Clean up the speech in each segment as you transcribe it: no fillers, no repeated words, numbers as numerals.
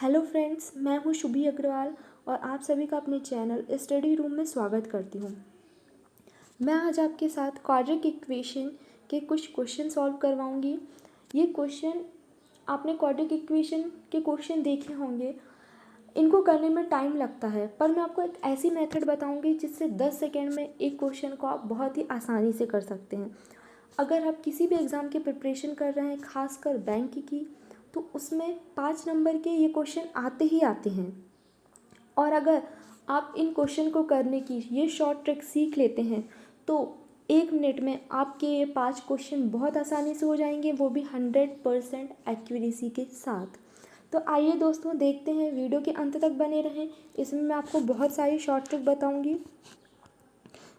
Hello friends, मैं हूँ शुभी अग्रवाल और आप सभी का अपने चैनल स्टडी रूम में स्वागत करती हूँ। मैं आज आपके साथ क्वाड्रेटिक इक्वेशन के कुछ क्वेश्चन सॉल्व करवाऊँगी। ये क्वेश्चन आपने क्वाड्रेटिक इक्वेशन के क्वेश्चन देखे होंगे, इनको करने में टाइम लगता है, पर मैं आपको एक ऐसी मेथड बताऊँगी जिससे 10 सेकेंड में एक क्वेश्चन को आप बहुत ही आसानी से कर सकते हैं। अगर आप किसी भी एग्ज़ाम की प्रिपरेशन कर रहे हैं, खासकर बैंक की, तो उसमें 5 नंबर के ये क्वेश्चन आते ही आते हैं। और अगर आप इन क्वेश्चन को करने की ये शॉर्ट ट्रिक सीख लेते हैं तो 1 मिनट में आपके ये 5 क्वेश्चन बहुत आसानी से हो जाएंगे, वो भी 100% एक्यूरेसी के साथ। तो आइए दोस्तों, देखते हैं, वीडियो के अंत तक बने रहें। इसमें मैं आपको बहुत सारी शॉर्ट ट्रिक बताऊँगी।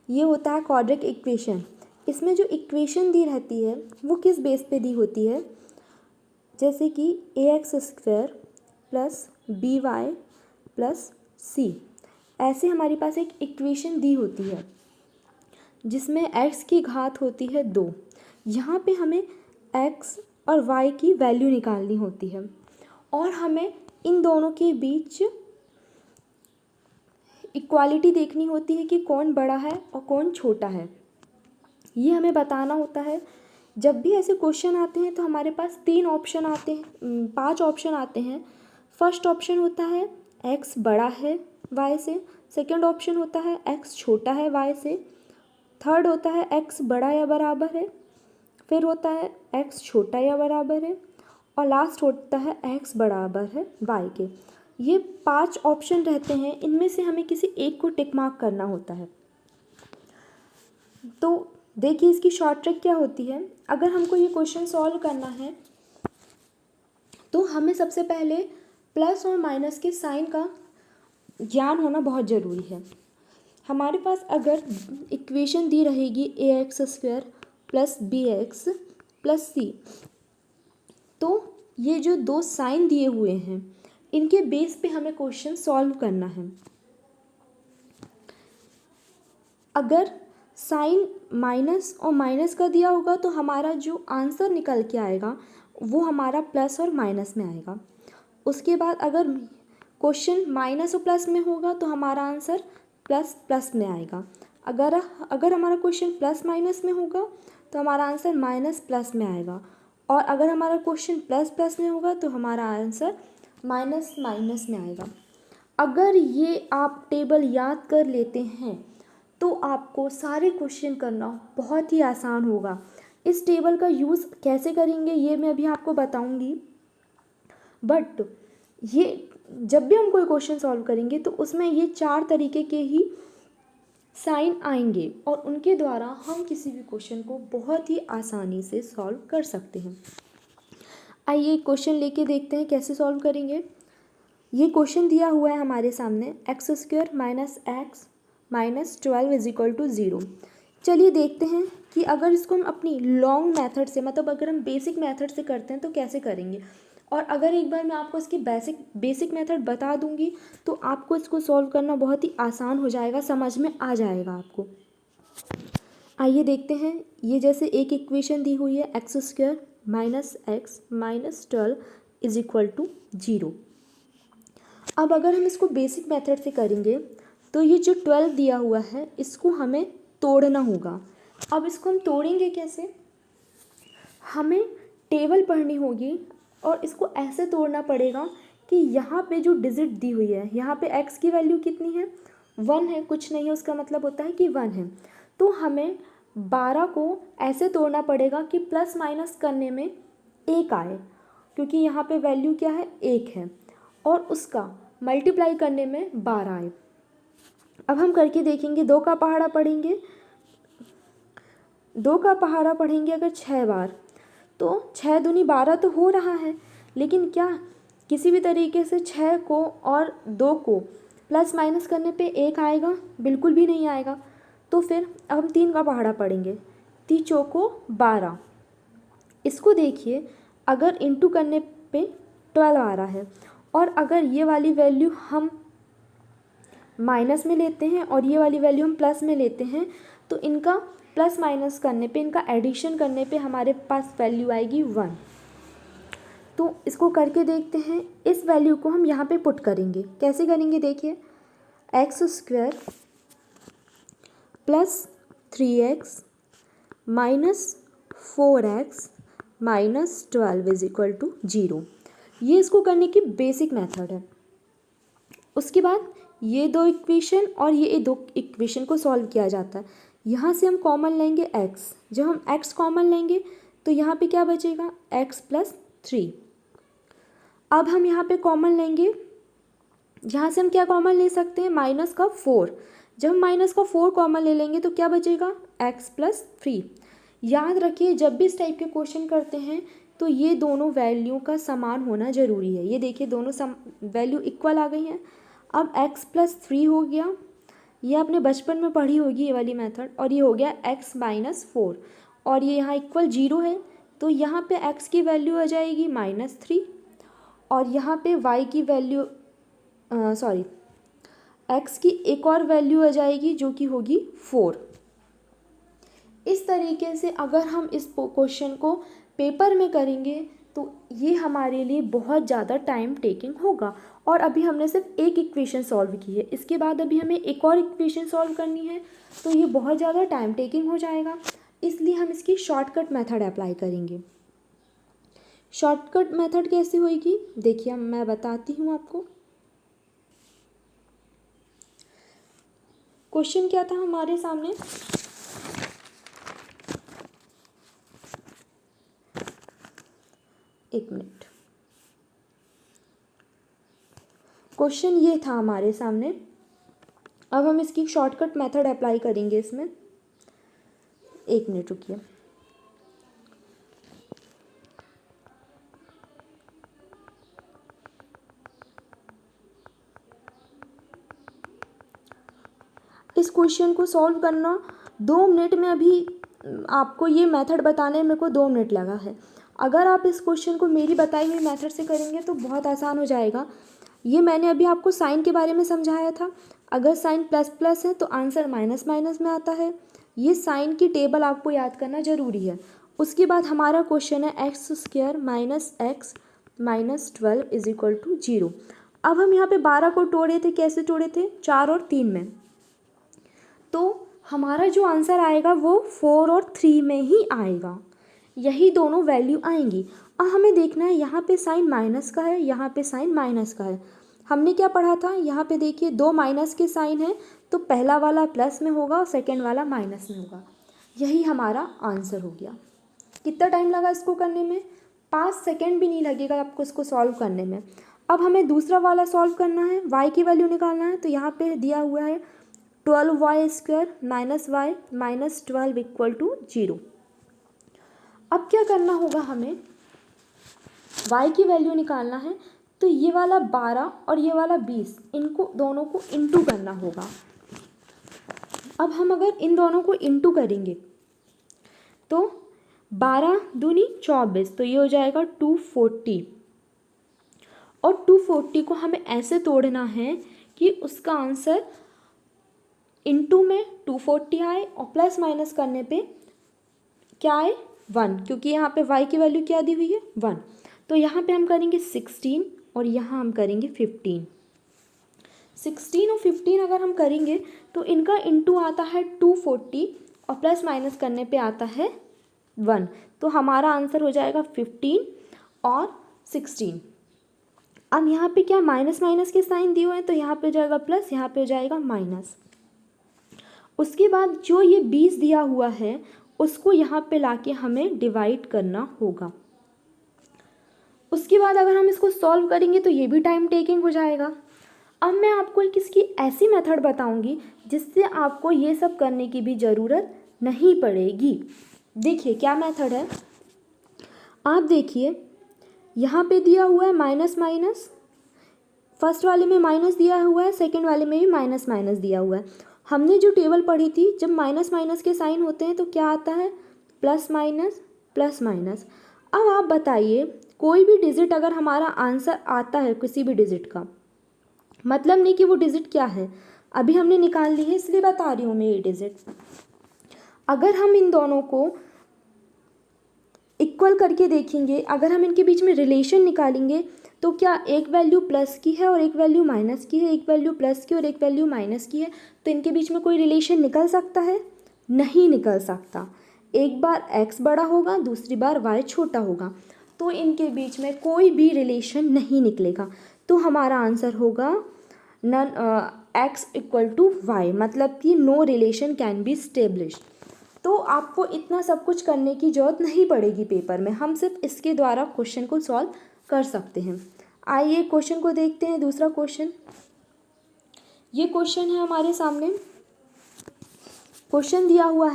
ये होता है क्वाड्रेटिक इक्वेशन। इसमें जो इक्वेशन दी रहती है वो किस बेस पे दी होती है, जैसे कि ax² plus by plus c, ऐसे हमारे पास एक इक्वेशन दी होती है जिसमें x की घात होती है 2। यहाँ पे हमें x और y की वैल्यू निकालनी होती है और हमें इन दोनों के बीच इक्वालिटी देखनी होती है कि कौन बड़ा है और कौन छोटा है। ये हमें बताना होता है। जब भी ऐसे क्वेश्चन आते हैं तो हमारे पास 5 ऑप्शन आते हैं। फर्स्ट ऑप्शन होता है x बड़ा है y से, सेकंड ऑप्शन होता है x छोटा है y से, थर्ड होता है x बड़ा या बराबर है, फिर होता है x छोटा या बराबर है, और लास्ट होता है x बराबर है y के। ये 5 ऑप्शन रहते हैं, इनमें से हमें किसी एक को टिक मार्क करना होता है। तो देखिए इसकी शॉर्ट ट्रिक क्या होती है। अगर हमको ये क्वेश्चन सॉल्व करना है तो हमें सबसे पहले प्लस और माइनस के साइन का ज्ञान होना बहुत ज़रूरी है। हमारे पास अगर इक्वेशन दी रहेगी ax² plus bx plus c, तो ये जो 2 साइन दिए हुए हैं इनके बेस पे हमें क्वेश्चन सॉल्व करना है। अगर साइन माइनस और माइनस का दिया होगा तो हमारा जो आंसर निकल के आएगा वो हमारा प्लस और माइनस में आएगा। उसके बाद अगर क्वेश्चन माइनस और प्लस में होगा तो हमारा आंसर प्लस प्लस में आएगा। अगर हमारा क्वेश्चन प्लस माइनस में होगा तो हमारा आंसर माइनस प्लस में आएगा, और अगर हमारा क्वेश्चन प्लस प्लस में होगा तो हमारा आंसर माइनस माइनस में आएगा। अगर ये आप टेबल याद कर लेते हैं तो आपको सारे क्वेश्चन करना बहुत ही आसान होगा। इस टेबल का यूज़ कैसे करेंगे ये मैं अभी आपको बताऊंगी, बट ये जब भी हम कोई क्वेश्चन सॉल्व करेंगे तो उसमें ये 4 तरीके के ही साइन आएंगे और उनके द्वारा हम किसी भी क्वेश्चन को बहुत ही आसानी से सॉल्व कर सकते हैं। आइए क्वेश्चन लेके देखते हैं कैसे सॉल्व करेंगे। ये क्वेश्चन दिया हुआ है हमारे सामने, x² minus x minus 12 is equal to 0। चलिए देखते हैं कि अगर इसको हम अपनी लॉन्ग मेथड से, मतलब अगर हम बेसिक मेथड से करते हैं तो कैसे करेंगे। और अगर एक बार मैं आपको इसकी बेसिक मेथड बता दूंगी तो आपको इसको सॉल्व करना बहुत ही आसान हो जाएगा, समझ में आ जाएगा आपको। आइए देखते हैं। ये जैसे एक इक्वेशन दी हुई है x² minus x minus 12 is equal to 0। अब अगर हम इसको बेसिक मेथड से करेंगे तो ये जो 12 दिया हुआ है इसको हमें तोड़ना होगा। अब इसको हम तोड़ेंगे कैसे, हमें टेबल पढ़नी होगी और इसको ऐसे तोड़ना पड़ेगा कि यहाँ पे जो डिजिट दी हुई है, यहाँ पे x की वैल्यू कितनी है, 1 है, कुछ नहीं है, उसका मतलब होता है कि 1 है। तो हमें 12 को ऐसे तोड़ना पड़ेगा कि प्लस माइनस करने में 1 आए, क्योंकि यहाँ पे वैल्यू क्या है, 1 है, और उसका मल्टीप्लाई करने में 12 आए। अब हम करके देखेंगे। 2 का पहाड़ा पढ़ेंगे, 2 का पहाड़ा पढ़ेंगे अगर 6 बार तो 6 दूनी 12 तो हो रहा है, लेकिन क्या किसी भी तरीके से 6 को और 2 को प्लस माइनस करने पे 1 आएगा, बिल्कुल भी नहीं आएगा। तो फिर अब हम 3 का पहाड़ा पढ़ेंगे, 3 चौको 12। इसको देखिए, अगर इंटू करने पे 12 आ रहा है, और अगर ये वाली वैल्यू हम माइनस में लेते हैं और ये वाली वैल्यू हम प्लस में लेते हैं तो इनका प्लस माइनस करने पे, इनका एडिशन करने पे हमारे पास वैल्यू आएगी 1। तो इसको करके देखते हैं। इस वैल्यू को हम यहाँ पे पुट करेंगे। कैसे करेंगे देखिए, x square plus 3x minus 4x minus 12 is equal to 0। ये इसको करने की बेसिक मेथड है। उसके बाद ये दो इक्वेशन और ये दो इक्वेशन को सॉल्व किया जाता है। यहाँ से हम कॉमन लेंगे x। जब हम x कॉमन लेंगे तो यहाँ पे क्या बचेगा, x प्लस 3। अब हम यहाँ पे कॉमन लेंगे, यहाँ से हम क्या कॉमन ले सकते हैं, माइनस का 4। जब हम माइनस का 4 कॉमन ले लेंगे तो क्या बचेगा, x प्लस 3। याद रखिए जब भी इस टाइप के क्वेश्चन करते हैं तो ये दोनों वैल्यू का समान होना ज़रूरी है। ये देखिए दोनों वैल्यू इक्वल आ गई हैं। अब x प्लस 3 हो गया, ये आपने बचपन में पढ़ी होगी ये वाली मेथड, और ये हो गया x माइनस 4, और ये यहाँ इक्वल 0 है तो यहाँ पे x की वैल्यू आ जाएगी -3 और यहाँ पे y की वैल्यू x की एक और वैल्यू आ जाएगी जो कि होगी 4। इस तरीके से अगर हम इस क्वेश्चन को पेपर में करेंगे तो ये हमारे लिए बहुत ज़्यादा टाइम टेकिंग होगा। और अभी हमने सिर्फ एक इक्वेशन सॉल्व की है, इसके बाद अभी हमें एक और इक्वेशन सॉल्व करनी है तो ये बहुत ज़्यादा टाइम टेकिंग हो जाएगा। इसलिए हम इसकी शॉर्टकट मेथड अप्लाई करेंगे। शॉर्टकट मेथड कैसे होगी देखिए, मैं बताती हूँ आपको। क्वेश्चन क्या था हमारे सामने, एक मिनट, क्वेश्चन ये था हमारे सामने। अब हम इसकी शॉर्टकट मेथड अप्लाई करेंगे इसमें। एक मिनट रुकिए। इस क्वेश्चन को सॉल्व करना 2 मिनट में, अभी आपको ये मेथड बताने में मेरे को 2 मिनट लगा है। अगर आप इस क्वेश्चन को मेरी बताई हुई मेथड से करेंगे तो बहुत आसान हो जाएगा। ये मैंने अभी आपको साइन के बारे में समझाया था। अगर साइन प्लस प्लस है तो आंसर माइनस माइनस में आता है। ये साइन की टेबल आपको याद करना ज़रूरी है। उसके बाद हमारा क्वेश्चन है x square minus x minus 12 is equal to 0। अब हम यहाँ पे 12 को तोड़े थे, कैसे तोड़े थे, 4 और 3 में। तो हमारा जो आंसर आएगा वो 4 और 3 में ही आएगा, यही दोनों वैल्यू आएंगी। अब हमें देखना है यहाँ पे साइन माइनस का है, यहाँ पे साइन माइनस का है। हमने क्या पढ़ा था, यहाँ पे देखिए 2 माइनस के साइन है तो पहला वाला प्लस में होगा और सेकेंड वाला माइनस में होगा। यही हमारा आंसर हो गया। कितना टाइम लगा इसको करने में, 5 सेकेंड भी नहीं लगेगा आपको इसको सॉल्व करने में। अब हमें दूसरा वाला सॉल्व करना है, y की वैल्यू निकालना है। तो यहाँ पे दिया हुआ है 12y square minus y minus 12 equal to 0। अब क्या करना होगा, हमें y की वैल्यू निकालना है। तो ये वाला 12 और ये वाला 20, इनको दोनों को इंटू करना होगा। अब हम अगर इन दोनों को इंटू करेंगे तो 12 दूनी 24, तो ये हो जाएगा 240। और 240 को हमें ऐसे तोड़ना है कि उसका आंसर इंटू में 240 आए और प्लस माइनस करने पे क्या आए, 1, क्योंकि यहाँ पे y की वैल्यू क्या दी हुई है, 1। तो यहाँ पे हम करेंगे 16 और यहाँ हम करेंगे 15। 16 और 15 अगर हम करेंगे तो इनका इंटू आता है 240 और प्लस माइनस करने पे आता है 1। तो हमारा आंसर हो जाएगा 15 और 16। अब यहाँ पे क्या माइनस माइनस के साइन दिए हुए हैं तो यहाँ पे हो जाएगा प्लस, यहाँ पे हो जाएगा माइनस। उसके बाद जो ये 20 दिया हुआ है उसको यहाँ पे लाके हमें डिवाइड करना होगा। उसके बाद अगर हम इसको सॉल्व करेंगे तो ये भी टाइम टेकिंग हो जाएगा। अब मैं आपको एक इसकी ऐसी मेथड बताऊंगी जिससे आपको ये सब करने की भी ज़रूरत नहीं पड़ेगी। देखिए क्या मेथड है, आप देखिए यहाँ पे दिया हुआ है माइनस माइनस, फर्स्ट वाले में माइनस दिया हुआ है, सेकंड वाले में भी माइनस माइनस दिया हुआ है। हमने जो टेबल पढ़ी थी, जब माइनस माइनस के साइन होते हैं तो क्या आता है, प्लस माइनस प्लस माइनस। अब आप बताइए, कोई भी डिजिट अगर हमारा आंसर आता है किसी भी डिजिट का, मतलब नहीं कि वो डिजिट क्या है, अभी हमने निकाल ली है इसलिए बता रही हूँ मैं ये डिजिट। अगर हम इन दोनों को इक्वल करके देखेंगे, अगर हम इनके बीच में रिलेशन निकालेंगे तो क्या एक वैल्यू प्लस की है और एक वैल्यू माइनस की है, एक वैल्यू प्लस की और एक वैल्यू माइनस की है, तो इनके बीच में कोई रिलेशन निकल सकता है? नहीं निकल सकता। एक बार x बड़ा होगा, दूसरी बार y छोटा होगा, तो इनके बीच में कोई भी रिलेशन नहीं निकलेगा। तो हमारा आंसर होगा none x equal to Y, मतलब कि no relation can be establish. तो आपको इतना सब कुछ करने की ज़रूरत नहीं पड़ेगी पेपर में, हम सिर्फ इसके द्वारा क्वेश्चन को सॉल्व कर सकते हैं। आइए क्वेश्चन को देखते हैं। दूसरा क्वेश्चन, ये क्वेश्चन है हमारे सामने। क्वेश्चन दिया हुआ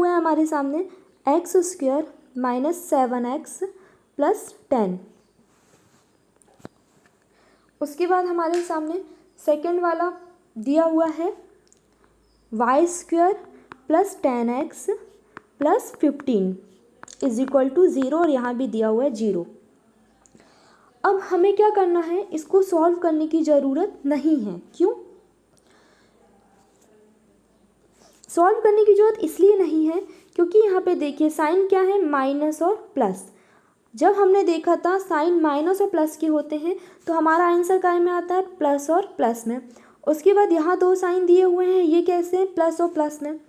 है हमारे सामने x square minus 7x plus 10। उसके बाद हमारे सामने सेकंड वाला दिया हुआ है Y square plus 10x plus 15 is equal to 0, और यहाँ भी दिया हुआ है 0। अब हमें क्या करना है, इसको सॉल्व करने की ज़रूरत नहीं है। क्यों सॉल्व करने की ज़रूरत इसलिए नहीं है क्योंकि यहाँ पे देखिए साइन क्या है, माइनस और प्लस। जब हमने देखा था साइन माइनस और प्लस के होते हैं तो हमारा आंसर काय में आता है, प्लस और प्लस में। उसके बाद यहाँ दो साइन दिए हुए हैं, ये कैसे हैं, प्लस और प्लस में।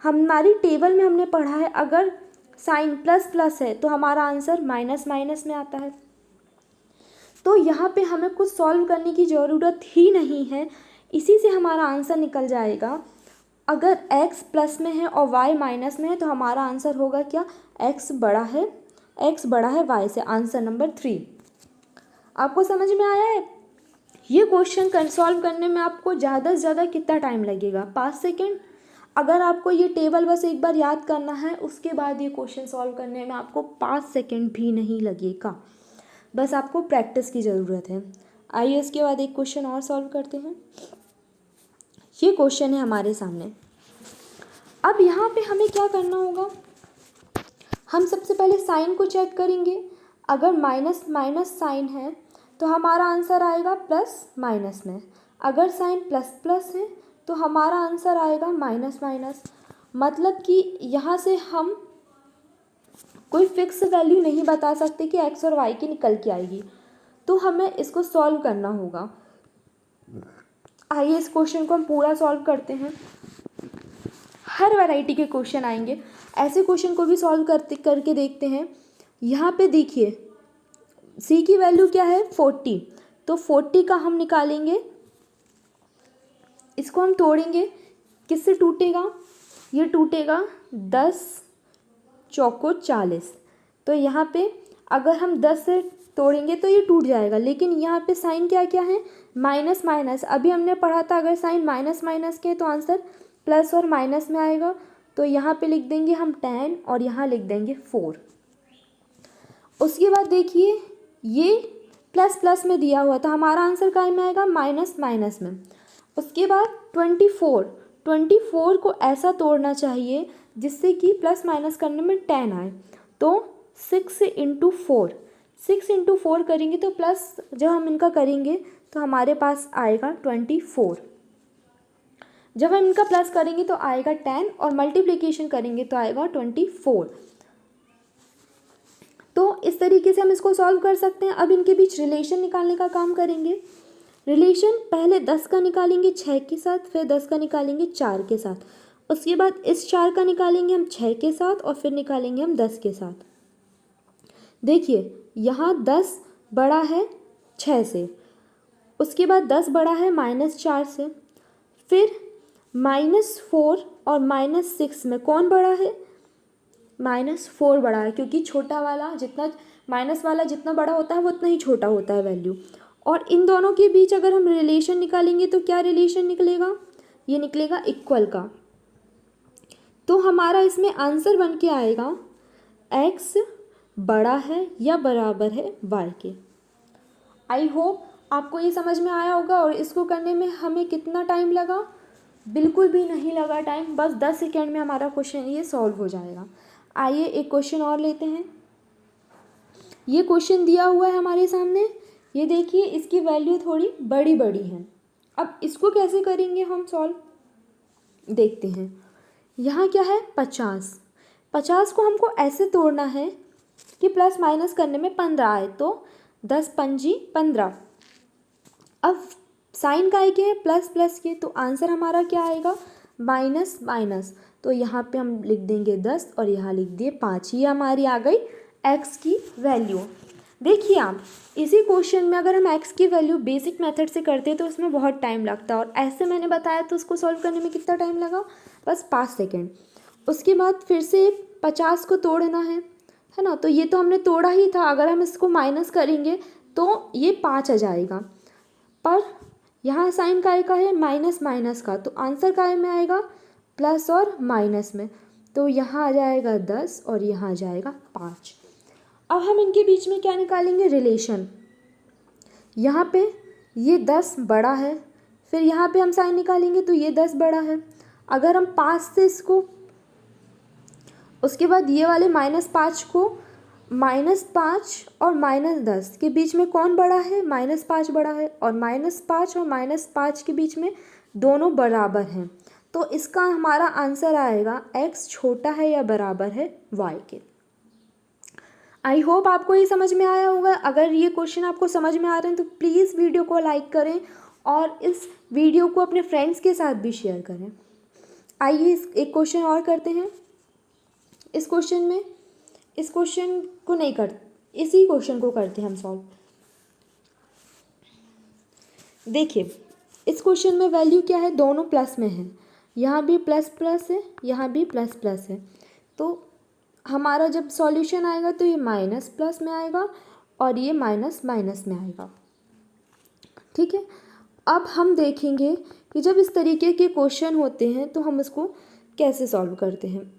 हमारी टेबल में हमने पढ़ा है अगर साइन प्लस प्लस है तो हमारा आंसर माइनस माइनस में आता है। तो यहाँ पे हमें कुछ सॉल्व करने की ज़रूरत ही नहीं है, इसी से हमारा आंसर निकल जाएगा। अगर x प्लस में है और y माइनस में है तो हमारा आंसर होगा क्या, x बड़ा है y से। आंसर नंबर 3 आपको समझ में आया है। ये क्वेश्चन सॉल्व करने में आपको ज़्यादा से ज़्यादा कितना टाइम लगेगा, 5 सेकेंड। अगर आपको ये टेबल बस एक बार याद करना है, उसके बाद ये क्वेश्चन सॉल्व करने में आपको 5 सेकेंड भी नहीं लगेगा, बस आपको प्रैक्टिस की ज़रूरत है। आइए इसके बाद एक क्वेश्चन और सॉल्व करते हैं। ये क्वेश्चन है हमारे सामने। अब यहाँ पे हमें क्या करना होगा, हम सबसे पहले साइन को चेक करेंगे। अगर माइनस माइनस साइन है तो हमारा आंसर आएगा प्लस माइनस में। अगर साइन प्लस प्लस है तो हमारा आंसर आएगा माइनस माइनस। मतलब कि यहाँ से हम कोई फिक्स वैल्यू नहीं बता सकते कि x और y की निकल के आएगी, तो हमें इसको सॉल्व करना होगा। आइए इस क्वेश्चन को हम पूरा सॉल्व करते हैं। हर वैरायटी के क्वेश्चन आएंगे, ऐसे क्वेश्चन को भी सॉल्व करके देखते हैं। यहाँ पे देखिए c की वैल्यू क्या है, 40, तो 40 का हम निकालेंगे, इसको हम तोड़ेंगे, किससे टूटेगा, ये टूटेगा 10 चौको 40। तो यहाँ पे अगर हम 10 से तोड़ेंगे तो ये टूट जाएगा, लेकिन यहाँ पे साइन क्या क्या है, माइनस माइनस। अभी हमने पढ़ा था अगर साइन माइनस माइनस के तो आंसर प्लस और माइनस में आएगा। तो यहाँ पे लिख देंगे हम 10 और यहाँ लिख देंगे 4। उसके बाद देखिए ये प्लस प्लस में दिया हुआ था, हमारा आंसर काय में आएगा, माइनस माइनस में। उसके बाद 24 को ऐसा तोड़ना चाहिए जिससे कि प्लस माइनस करने में 10 आए। तो 6 इंटू 4 करेंगे तो प्लस जब हम इनका करेंगे तो हमारे पास आएगा 24। जब हम इनका प्लस करेंगे तो आएगा 10 और मल्टीप्लिकेशन करेंगे तो आएगा 24। तो इस तरीके से हम इसको सॉल्व कर सकते हैं। अब इनके बीच रिलेशन निकालने का काम करेंगे। रिलेशन पहले 10 का निकालेंगे 6 के साथ, फिर 10 का निकालेंगे 4 के साथ, उसके बाद इस 4 का निकालेंगे हम 6 के साथ और फिर निकालेंगे हम 10 के साथ। देखिए यहाँ 10 बड़ा है 6 से, उसके बाद 10 बड़ा है -4 से, फिर -4 और -6 में कौन बड़ा है, -4 बड़ा है, क्योंकि छोटा वाला जितना माइनस वाला जितना बड़ा होता है वो उतना ही छोटा होता है वैल्यू। और इन दोनों के बीच अगर हम रिलेशन निकालेंगे तो क्या रिलेशन निकलेगा, ये निकलेगा इक्वल का। तो हमारा इसमें आंसर बन के आएगा x बड़ा है या बराबर है y के। आई होप आपको ये समझ में आया होगा। और इसको करने में हमें कितना टाइम लगा, बिल्कुल भी नहीं लगा टाइम, बस 10 सेकेंड में हमारा क्वेश्चन ये सॉल्व हो जाएगा। आइए एक क्वेश्चन और लेते हैं। ये क्वेश्चन दिया हुआ है हमारे सामने, ये देखिए इसकी वैल्यू थोड़ी बड़ी है। अब इसको कैसे करेंगे हम सॉल्व, देखते हैं। यहाँ क्या है 50, 50 को हमको ऐसे तोड़ना है कि प्लस माइनस करने में 15 आए, तो 10 पंजी 15। अब साइन काय के हैं प्लस प्लस के, तो आंसर हमारा क्या आएगा माइनस माइनस। तो यहाँ पे हम लिख देंगे 10 और यहाँ लिख दिए 5। ये हमारी आ गई x की वैल्यू। देखिए आप इसी क्वेश्चन में अगर हम x की वैल्यू बेसिक मेथड से करते हैं तो उसमें बहुत टाइम लगता है, और ऐसे मैंने बताया तो उसको सॉल्व करने में कितना टाइम लगा, बस 5 सेकेंड। उसके बाद फिर से 50 को तोड़ना है ना, तो ये तो हमने तोड़ा ही था, अगर हम इसको माइनस करेंगे तो ये 5 आ जाएगा, पर यहाँ साइन काय का है माइनस माइनस का, तो आंसर काय में आएगा प्लस और माइनस में, तो यहाँ आ जाएगा 10 और यहाँ आ जाएगा 5। अब हम इनके बीच में क्या निकालेंगे रिलेशन। यहाँ पे ये 10 बड़ा है, फिर यहाँ पे हम साइन निकालेंगे तो ये 10 बड़ा है। अगर हम 5 से इसको, उसके बाद ये वाले -5 को, -5 और -10 के बीच में कौन बड़ा है, -5 बड़ा है, और -5 और -5 के बीच में दोनों बराबर हैं, तो इसका हमारा आंसर आएगा x छोटा है या बराबर है y के। आई होप आपको ये समझ में आया होगा। अगर ये क्वेश्चन आपको समझ में आ रहे हैं तो प्लीज़ वीडियो को लाइक करें और इस वीडियो को अपने फ्रेंड्स के साथ भी शेयर करें। आइए एक क्वेश्चन और करते हैं। इस क्वेश्चन को नहीं कर, इसी क्वेश्चन को करते हैं हम सॉल्व। देखिए इस क्वेश्चन में वैल्यू क्या है, दोनों प्लस में है, यहाँ भी प्लस प्लस है, यहाँ भी प्लस प्लस है, तो हमारा जब सॉल्यूशन आएगा तो ये माइनस प्लस में आएगा और ये माइनस माइनस में आएगा। ठीक है, अब हम देखेंगे कि जब इस तरीके के क्वेश्चन होते हैं तो हम इसको कैसे सॉल्व करते हैं।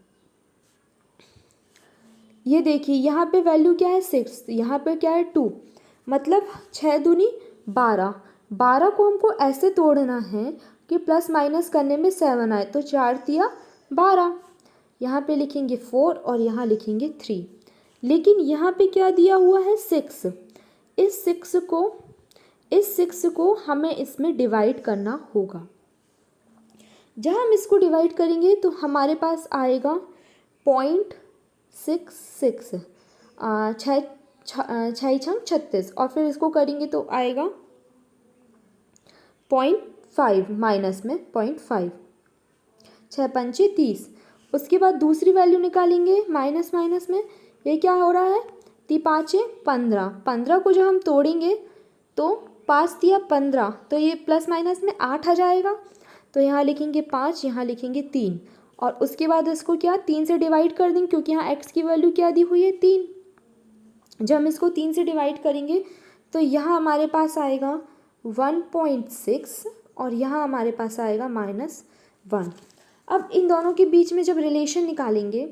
ये देखिए यहाँ पे वैल्यू क्या है 6, यहाँ पे क्या है 2, मतलब 6 दूनी 12। 12 को हमको ऐसे तोड़ना है कि प्लस माइनस करने में 7 आए, तो 4 तिया 12। यहाँ पे लिखेंगे 4 और यहाँ लिखेंगे 3, लेकिन यहाँ पे क्या दिया हुआ है 6। इस 6 को हमें इसमें डिवाइड करना होगा। जब हम इसको डिवाइड करेंगे तो हमारे पास आएगा 0.66, 6×36, और फिर इसको करेंगे तो आएगा 0.5 माइनस में 0.5, 6 पंचे 30। उसके बाद दूसरी वैल्यू निकालेंगे माइनस माइनस में, ये क्या हो रहा है 3 5 15। 15 को जब हम तोड़ेंगे तो 5 तिया 15, तो ये प्लस माइनस में 8 आ जाएगा, तो यहाँ लिखेंगे 5, यहाँ लिखेंगे 3, और उसके बाद इसको क्या 3 से डिवाइड कर देंगे, क्योंकि यहाँ x की वैल्यू क्या दी हुई है 3। जब हम इसको 3 से डिवाइड करेंगे तो यहाँ हमारे पास आएगा 1.6 और यहाँ हमारे पास आएगा -1। अब इन दोनों के बीच में जब रिलेशन निकालेंगे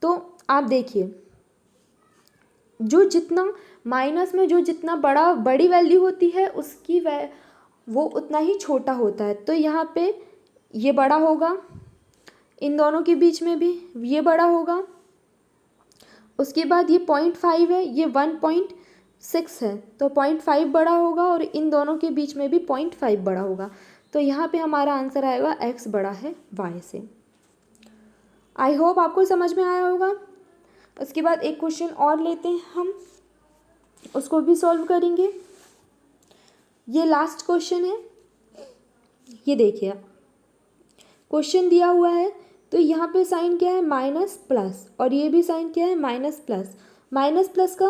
तो आप देखिए जो जितना माइनस में जो जितना बड़ी वैल्यू होती है उसकी वो उतना ही छोटा होता है, तो यहाँ पे ये बड़ा होगा, इन दोनों के बीच में भी ये बड़ा होगा। उसके बाद ये 0.5 है, ये 1.6 है, तो 0.5 बड़ा होगा, और इन दोनों के बीच में भी 0.5 बड़ा होगा, तो यहाँ पे हमारा आंसर आएगा x बड़ा है y से। आई होप आपको समझ में आया होगा। उसके बाद एक क्वेश्चन और लेते हैं हम, उसको भी सॉल्व करेंगे। ये लास्ट क्वेश्चन है। ये देखिए क्वेश्चन दिया हुआ है, तो यहाँ पे साइन क्या है माइनस प्लस, और ये भी साइन क्या है माइनस प्लस। माइनस प्लस का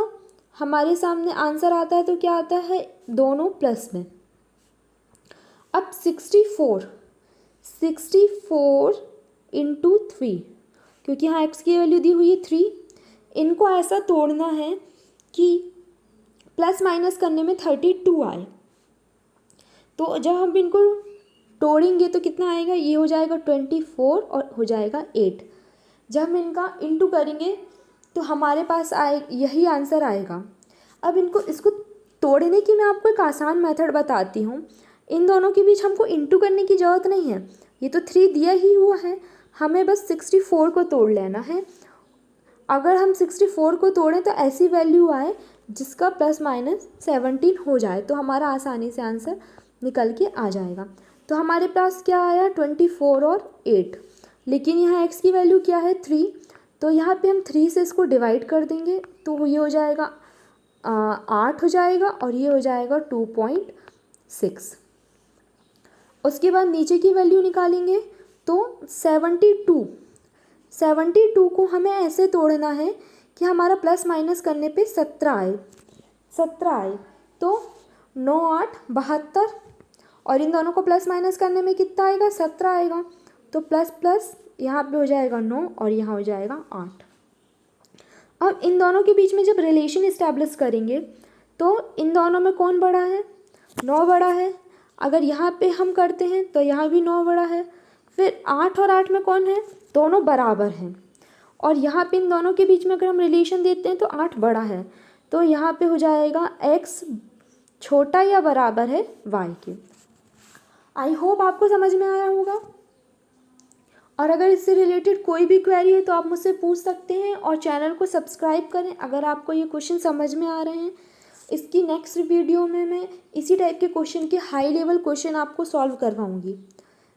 हमारे सामने आंसर आता है तो क्या आता है दोनों प्लस में। अब 64 इंटू 3, क्योंकि यहाँ x की वैल्यू दी हुई है 3, इनको ऐसा तोड़ना है कि प्लस माइनस करने में 32 आए, तो जब हम इनको तोड़ेंगे तो कितना आएगा, ये हो जाएगा 24 और हो जाएगा 8। जब हम इनका इंटू करेंगे तो हमारे पास यही आंसर आएगा। अब इसको तोड़ने की मैं आपको एक आसान मेथड बताती हूँ। इन दोनों के बीच हमको इंटू करने की ज़रूरत नहीं है, ये तो 3 दिया ही हुआ है, हमें बस 64 को तोड़ लेना है। अगर हम 64 को तोड़ें तो ऐसी वैल्यू आए जिसका प्लस माइनस 17 हो जाए, तो हमारा आसानी से आंसर निकल के आ जाएगा। तो हमारे पास क्या आया 24 और 8। लेकिन यहाँ x की वैल्यू क्या है 3, तो यहाँ पे हम 3 से इसको डिवाइड कर देंगे तो ये हो जाएगा 8 हो जाएगा और ये हो जाएगा 2.6। उसके बाद नीचे की वैल्यू निकालेंगे तो 72 को हमें ऐसे तोड़ना है कि हमारा प्लस माइनस करने पे 17 आए तो 9 8 72, और इन दोनों को प्लस माइनस करने में कितना आएगा 17 आएगा, तो प्लस प्लस यहाँ पे हो जाएगा 9 और यहाँ हो जाएगा 8। अब इन दोनों के बीच में जब रिलेशन इस्टेब्लिश करेंगे तो इन दोनों में कौन बड़ा है, 9 बड़ा है। अगर यहाँ पे हम करते हैं तो यहाँ भी 9 बड़ा है। फिर 8 और 8 में कौन है, दोनों बराबर हैं। और यहाँ पे इन दोनों के बीच में अगर हम रिलेशन देते हैं तो 8 बड़ा है, तो यहाँ पे हो जाएगा x छोटा या बराबर है y के। आई होप आपको समझ में आया होगा। और अगर इससे रिलेटेड कोई भी क्वेरी है तो आप मुझसे पूछ सकते हैं, और चैनल को सब्सक्राइब करें अगर आपको ये क्वेश्चन समझ में आ रहे हैं। इसकी नेक्स्ट वीडियो में मैं इसी टाइप के क्वेश्चन के हाई लेवल क्वेश्चन आपको सॉल्व करवाऊंगी।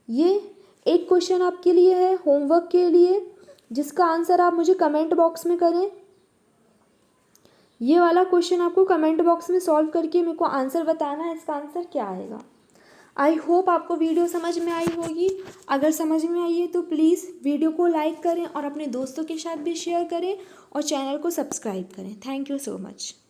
ये एक क्वेश्चन आपके लिए है होमवर्क के लिए, जिसका आंसर आप मुझे कमेंट बॉक्स में करें। ये वाला क्वेश्चन आपको कमेंट बॉक्स में सॉल्व करके मेरे को आंसर बताना है, इसका आंसर क्या आएगा। आई होप आपको वीडियो समझ में आई होगी। अगर समझ में आई है तो प्लीज़ वीडियो को लाइक करें और अपने दोस्तों के साथ भी शेयर करें और चैनल को सब्सक्राइब करें। Thank you so much.